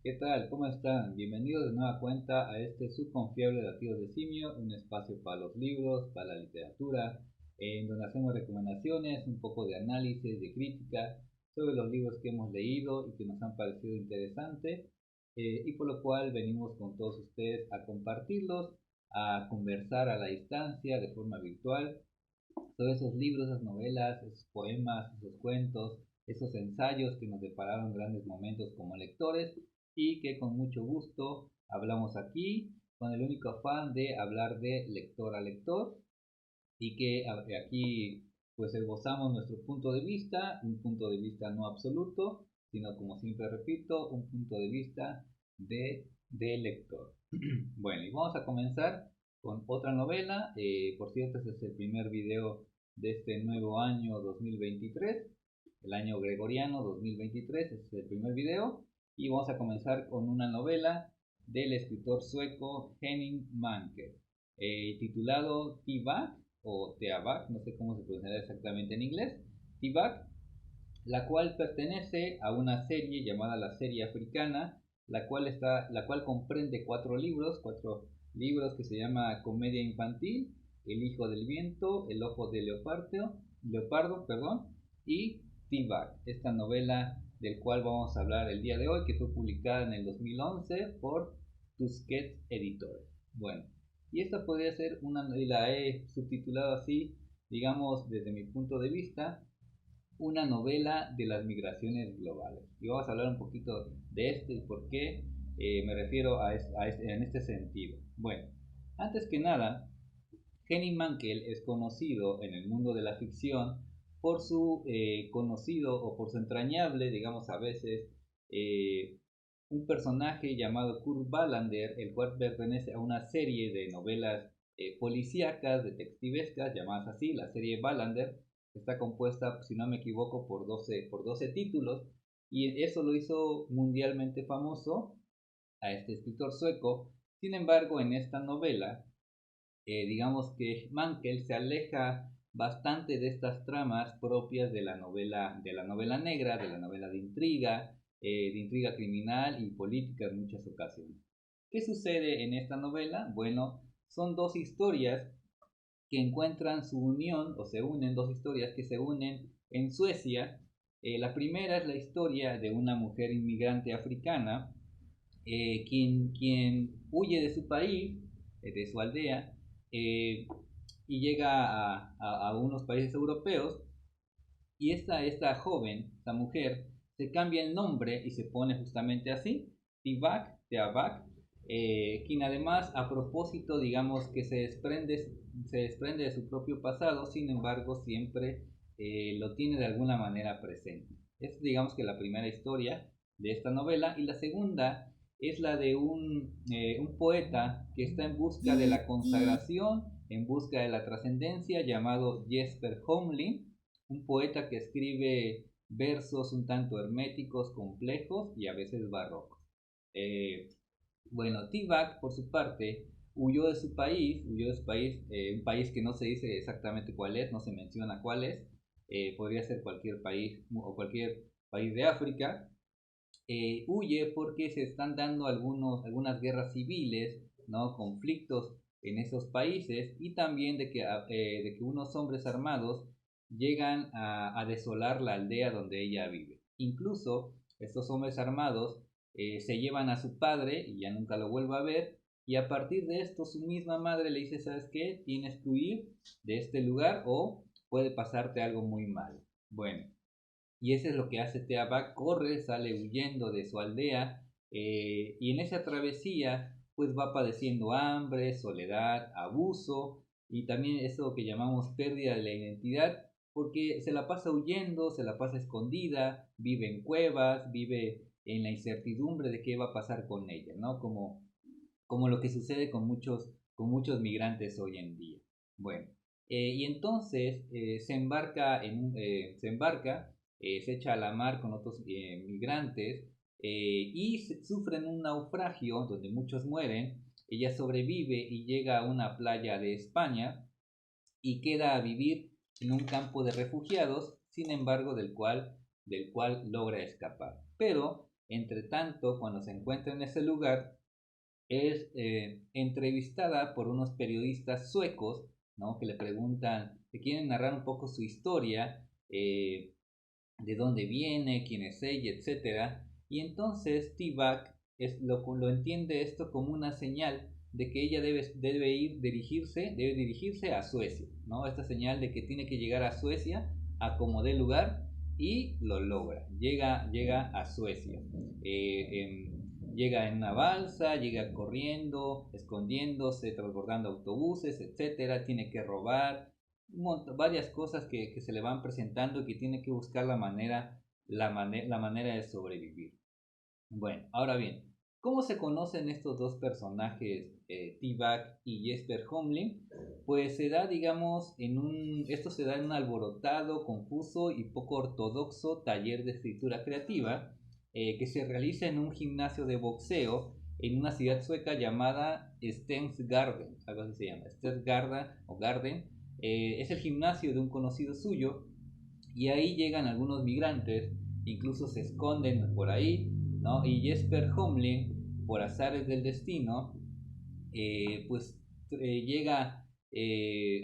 ¿Qué tal? ¿Cómo están? Bienvenidos de nueva cuenta a este subconfiable Latidos de Simio, un espacio para los libros, para la literatura, en donde hacemos recomendaciones, un poco de análisis, de crítica sobre los libros que hemos leído y que nos han parecido interesantes, y por lo cual venimos con todos ustedes a compartirlos, a conversar a la distancia, de forma virtual, sobre esos libros, esas novelas, esos poemas, esos cuentos, esos ensayos que nos depararon grandes momentos como lectores y que con mucho gusto hablamos aquí con el único afán de hablar de lector a lector y que aquí pues esbozamos nuestro punto de vista, un punto de vista no absoluto, sino como siempre repito, un punto de vista de lector. Bueno, y vamos a comenzar con otra novela. Por cierto, este es el primer video de este nuevo año 2023, el año gregoriano 2023, este es el primer video. Y vamos a comenzar con una novela del escritor sueco Henning Mankell, titulado Tibak o Teabak, no sé cómo se pronunciará exactamente en inglés, Tibak, la cual pertenece a una serie llamada la serie africana, la cual comprende cuatro libros que se llama Comedia Infantil, El Hijo del Viento, El Ojo de Leopardo, perdón, y Tibak, esta novela del cual vamos a hablar el día de hoy, que fue publicada en el 2011 por Tusquets Editores. Bueno, y esta podría ser y la he subtitulado así, digamos, desde mi punto de vista, una novela de las migraciones globales. Y vamos a hablar un poquito de esto y por qué me refiero en este sentido. Bueno, antes que nada, Henning Mankell es conocido en el mundo de la ficción por su conocido o por su entrañable, digamos a veces, eh, un personaje llamado Kurt Wallander, el cual pertenece a una serie de novelas policíacas, detectivescas, llamadas así, la serie Wallander, que está compuesta, si no me equivoco, por 12 títulos, y eso lo hizo mundialmente famoso a este escritor sueco. Sin embargo, en esta novela, digamos que Mankell se aleja bastante de estas tramas propias de la novela negra, de la novela de intriga criminal y política en muchas ocasiones. ¿Qué sucede en esta novela? Bueno, son dos historias que encuentran su unión, o se unen dos historias que se unen en Suecia. La primera es la historia de una mujer inmigrante africana, quien huye de su país, de su aldea, eh, y llega a unos países europeos, y esta joven, esta mujer, se cambia el nombre y se pone justamente así, Teabak, quien además a propósito, digamos que se desprende de su propio pasado, sin embargo siempre lo tiene de alguna manera presente. Es digamos que la primera historia de esta novela, y la segunda es la de un poeta que está en busca de la consagración, en busca de la trascendencia, llamado Jesper Holmlin, un poeta que escribe versos un tanto herméticos, complejos y a veces barrocos. Eh, bueno, Tibak, por su parte, huyó de su país, un país que no se dice exactamente cuál es, no se menciona cuál es, podría ser cualquier país o cualquier país de África. Huye porque se están dando algunas guerras civiles, ¿no? Conflictos en esos países, y también de que unos hombres armados llegan a desolar la aldea donde ella vive. Incluso estos hombres armados se llevan a su padre y ya nunca lo vuelve a ver, y a partir de esto su misma madre le dice, ¿sabes qué? Tienes que huir de este lugar o puede pasarte algo muy mal. Bueno, y eso es lo que hace Teabak, corre, sale huyendo de su aldea, y en esa travesía pues va padeciendo hambre, soledad, abuso y también eso que llamamos pérdida de la identidad, porque se la pasa huyendo, se la pasa escondida, vive en cuevas, vive en la incertidumbre de qué va a pasar con ella, ¿no? Como lo que sucede con muchos migrantes hoy en día. Bueno, y entonces se embarca, se echa a la mar con otros migrantes, y sufren un naufragio donde muchos mueren. Ella sobrevive y llega a una playa de España y queda a vivir en un campo de refugiados, sin embargo del cual logra escapar. Pero Entre tanto, cuando se encuentra en ese lugar, es entrevistada por unos periodistas suecos, ¿no? Que le preguntan, que quieren narrar un poco su historia, de dónde viene, quién es ella, etcétera. Y entonces T-Bag lo entiende esto como una señal de que ella debe dirigirse a Suecia, ¿no? Esta señal de que tiene que llegar a Suecia a como dé lugar, y lo logra. Llega a Suecia. Llega en una balsa, llega corriendo, escondiéndose, transbordando autobuses, etcétera. Tiene que robar, varias cosas que se le van presentando y que tiene que buscar la manera de sobrevivir. Bueno, ahora bien, ¿cómo se conocen estos dos personajes, T-Bag y Jesper Holmlin? Pues se da, digamos, esto se da en un alborotado, confuso y poco ortodoxo taller de escritura creativa, que se realiza en un gimnasio de boxeo en una ciudad sueca llamada Stensgarden, algo así se llama, Stensgarden o Garden. Es el gimnasio de un conocido suyo, y ahí llegan algunos migrantes, incluso se esconden por ahí, ¿no? Y Jesper Holmlin, por azares del destino, pues llega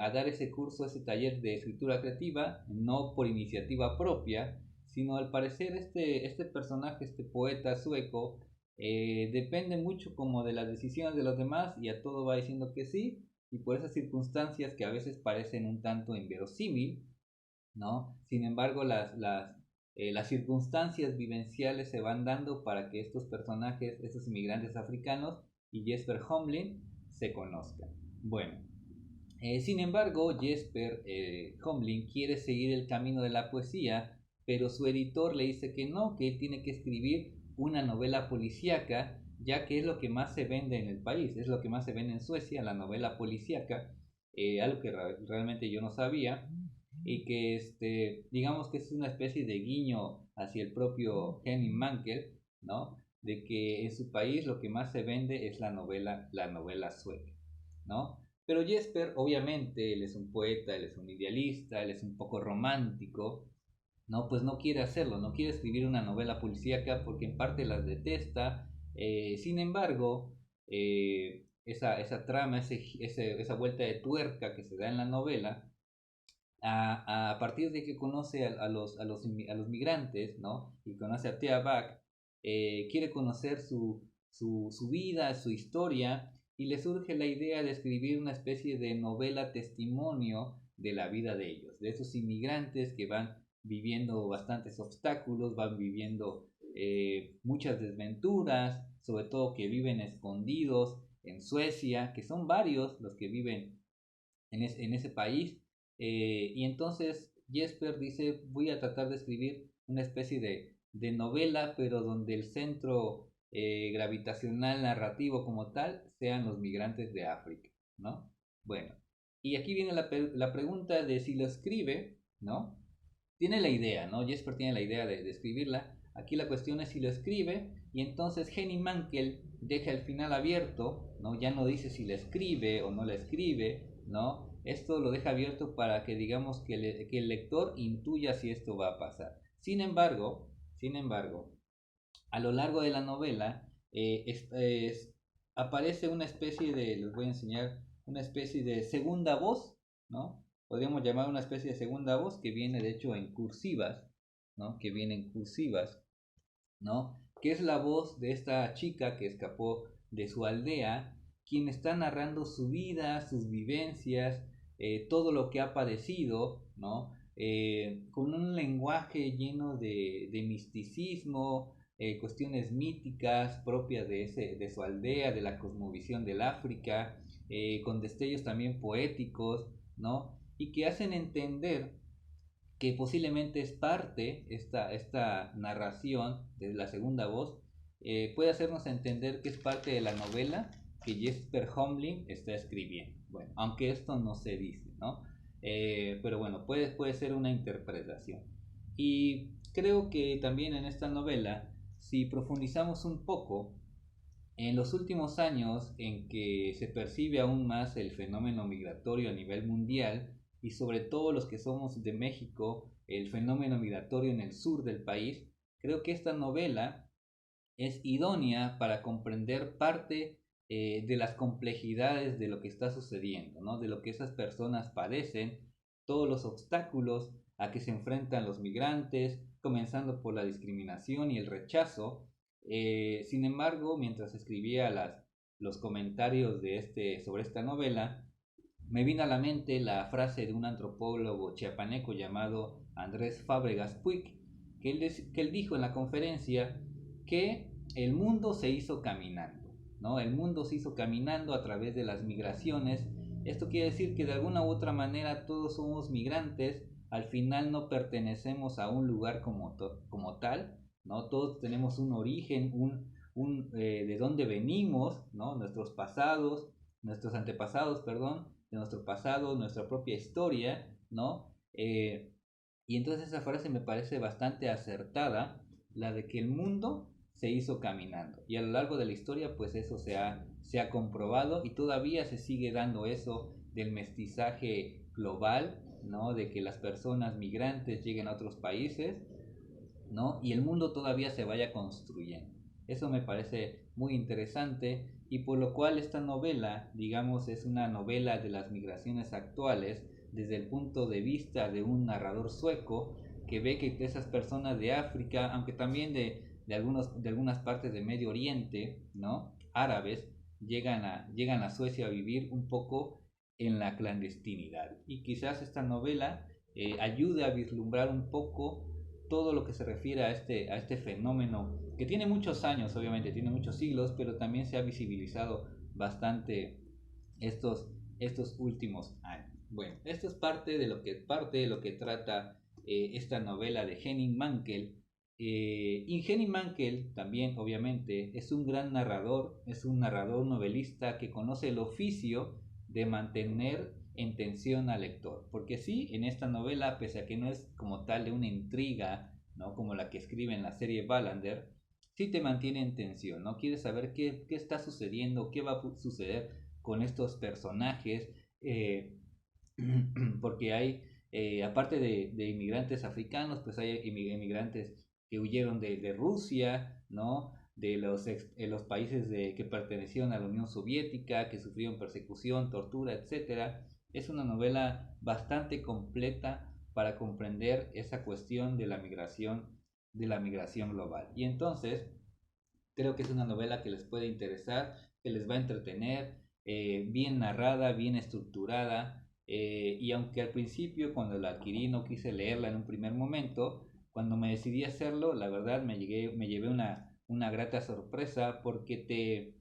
a dar ese curso, ese taller de escritura creativa, no por iniciativa propia, sino al parecer este personaje, este poeta sueco, depende mucho como de las decisiones de los demás, y a todo va diciendo que sí, y por esas circunstancias que a veces parecen un tanto inverosímil, ¿no? Sin embargo, las circunstancias vivenciales se van dando para que estos personajes, estos inmigrantes africanos y Jesper Holmlin se conozcan. Bueno, sin embargo, Jesper Holmlin quiere seguir el camino de la poesía, pero su editor le dice que no, que él tiene que escribir una novela policíaca, ya que es lo que más se vende en el país, es lo que más se vende en Suecia, la novela policíaca, algo que realmente yo no sabía, y que digamos que es una especie de guiño hacia el propio Henning Mankell, ¿no? De que en su país lo que más se vende es la novela sueca, ¿no? Pero Jesper, obviamente, él es un poeta, él es un idealista, él es un poco romántico, ¿no? Pues no quiere hacerlo, no quiere escribir una novela policíaca porque en parte las detesta. Sin embargo, esa trama, esa vuelta de tuerca que se da en la novela, a partir de que conoce a los migrantes, ¿no? Y conoce a Thea Bach, quiere conocer su vida, su historia, y le surge la idea de escribir una especie de novela testimonio de la vida de ellos, de esos inmigrantes que van viviendo bastantes obstáculos, van viviendo muchas desventuras, sobre todo que viven escondidos en Suecia, que son varios los que viven en ese país. Y entonces Jesper dice, voy a tratar de escribir una especie de novela, pero donde el centro gravitacional narrativo como tal sean los migrantes de África, ¿no? Bueno, y aquí viene la pregunta de si lo escribe, ¿no? Tiene la idea, ¿no? Jesper tiene la idea de escribirla. Aquí la cuestión es si lo escribe, y entonces Henning Mankell deja el final abierto, ¿no? Ya no dice si la escribe o no la escribe, ¿no? Esto lo deja abierto para que digamos que el lector intuya si esto va a pasar. Sin embargo, a lo largo de la novela aparece una especie les voy a enseñar, una especie de segunda voz, ¿no? Podríamos llamar una especie de segunda voz que viene de hecho en cursivas, ¿no? Que viene en cursivas, ¿no? Que es la voz de esta chica que escapó de su aldea, quien está narrando su vida, sus vivencias, todo lo que ha padecido, ¿no? Con un lenguaje lleno de misticismo, cuestiones míticas propias de su aldea, de la cosmovisión del África, con destellos también poéticos, ¿no? Y que hacen entender que posiblemente es parte, esta narración de la segunda voz, puede hacernos entender que es parte de la novela que Jesper Holmlin está escribiendo. Bueno, aunque esto no se dice, ¿no? Pero bueno, puede ser una interpretación. Y creo que también en esta novela, si profundizamos un poco, en los últimos años en que se percibe aún más el fenómeno migratorio a nivel mundial, y sobre todo los que somos de México, el fenómeno migratorio en el sur del país, creo que esta novela es idónea para comprender parte de las complejidades de lo que está sucediendo, ¿no? De lo que esas personas padecen, todos los obstáculos a que se enfrentan los migrantes, comenzando por la discriminación y el rechazo. Sin embargo, mientras escribía los comentarios sobre esta novela, me vino a la mente la frase de un antropólogo chiapaneco llamado Andrés Fábregas Puig, que él dijo en la conferencia que el mundo se hizo caminando, ¿no? El mundo se hizo caminando a través de las migraciones. Esto quiere decir que de alguna u otra manera todos somos migrantes, al final no pertenecemos a un lugar como tal, ¿no? Todos tenemos un origen, de dónde venimos, ¿no? Nuestros antepasados, perdón, de nuestro pasado, nuestra propia historia, ¿no? Y entonces esa frase me parece bastante acertada, la de que el mundo se hizo caminando. Y a lo largo de la historia, pues eso se ha comprobado y todavía se sigue dando eso del mestizaje global, ¿no? De que las personas migrantes lleguen a otros países, ¿no? Y el mundo todavía se vaya construyendo. Eso me parece muy interesante y por lo cual esta novela, digamos, es una novela de las migraciones actuales desde el punto de vista de un narrador sueco que ve que esas personas de África, aunque también de algunas partes de Medio Oriente, ¿no? Árabes, llegan a Suecia a vivir un poco en la clandestinidad. Y quizás esta novela ayude a vislumbrar un poco todo lo que se refiere a este fenómeno que tiene muchos años, obviamente, tiene muchos siglos, pero también se ha visibilizado bastante estos últimos años. Bueno, esto es parte de lo que trata esta novela de Henning Mankell. Y Henning Mankell también, obviamente, es un gran narrador, es un narrador novelista que conoce el oficio de mantener en tensión al lector. Porque sí, en esta novela, pese a que no es como tal de una intriga, ¿no? Como la que escribe en la serie Ballander, sí te mantiene en tensión, ¿no? Quieres saber qué está sucediendo, qué va a suceder con estos personajes, porque hay, aparte de inmigrantes africanos, pues hay inmigrantes que huyeron de Rusia, ¿no? Los países que pertenecieron a la Unión Soviética, que sufrieron persecución, tortura, etcétera. Es una novela bastante completa para comprender esa cuestión de la migración global. Y entonces, creo que es una novela que les puede interesar, que les va a entretener, bien narrada, bien estructurada. Y aunque al principio, cuando la adquirí, no quise leerla en un primer momento, cuando me decidí a hacerlo, la verdad me llevé una grata sorpresa porque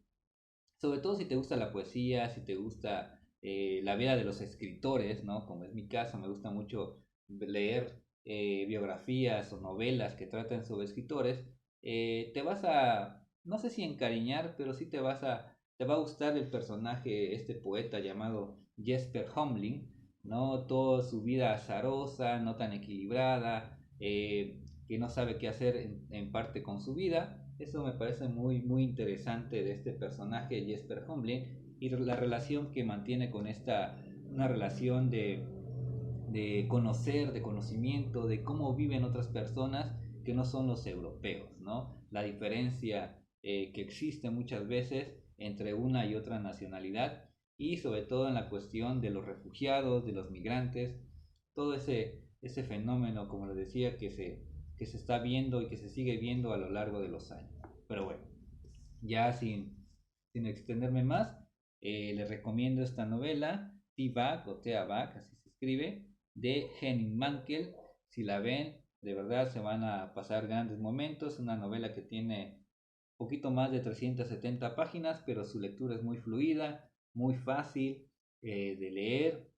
sobre todo si te gusta la poesía, si te gusta la vida de los escritores, ¿no? Como es mi caso, me gusta mucho leer biografías o novelas que tratan sobre escritores, te vas a, no sé si encariñar, pero sí te va a gustar el personaje, este poeta llamado Jesper Homling, ¿no? Toda su vida azarosa, no tan equilibrada, que no sabe qué hacer en parte con su vida. Eso me parece muy interesante de este personaje, Jesper Homling, y la relación que mantiene con una relación de conocer, de conocimiento, de cómo viven otras personas que no son los europeos, ¿no? La diferencia que existe muchas veces entre una y otra nacionalidad y sobre todo en la cuestión de los refugiados, de los migrantes, todo ese fenómeno, como les decía, que se está viendo y que se sigue viendo a lo largo de los años. Pero bueno, ya sin extenderme más, les recomiendo esta novela, T-Bag o Teabag, así se escribe, de Henning Mankell. Si la ven, de verdad se van a pasar grandes momentos. Una novela que tiene poquito más de 370 páginas, pero su lectura es muy fluida, muy fácil de leer,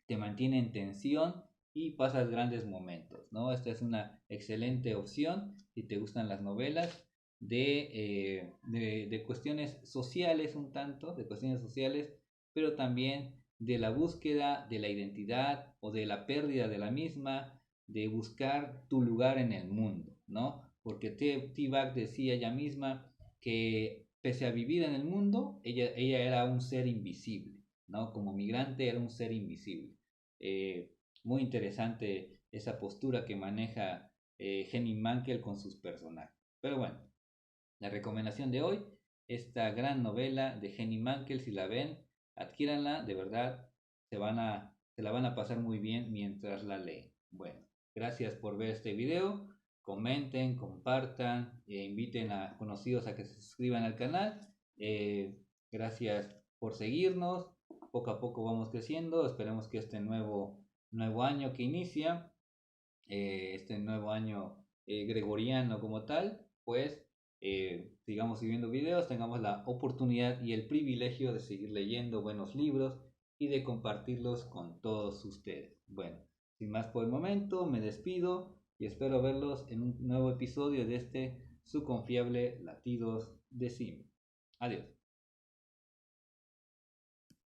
te mantiene en tensión y pasas grandes momentos, ¿no? Esta es una excelente opción si te gustan las novelas de cuestiones sociales un tanto, de cuestiones sociales, pero también de la búsqueda de la identidad o de la pérdida de la misma, de buscar tu lugar en el mundo, ¿no? Porque T-Bag decía ella misma que pese a vivir en el mundo, ella era un ser invisible, ¿no? Como migrante era un ser invisible. Muy interesante esa postura que maneja Henning Mankell con sus personajes. Pero bueno, La recomendación de hoy, esta gran novela de Henning Mankell, si la ven, adquiéranla, de verdad, se la van a pasar muy bien mientras la leen. Bueno, gracias por ver este video, comenten, compartan, inviten a conocidos a que se suscriban al canal. Gracias por seguirnos, poco a poco vamos creciendo, esperemos que este nuevo año que inicia, este nuevo año gregoriano como tal, pues sigamos subiendo videos, tengamos la oportunidad y el privilegio de seguir leyendo buenos libros y de compartirlos con todos ustedes. Bueno, sin más por el momento, me despido y espero verlos en un nuevo episodio de este su confiable Latidos de Simio. Adiós.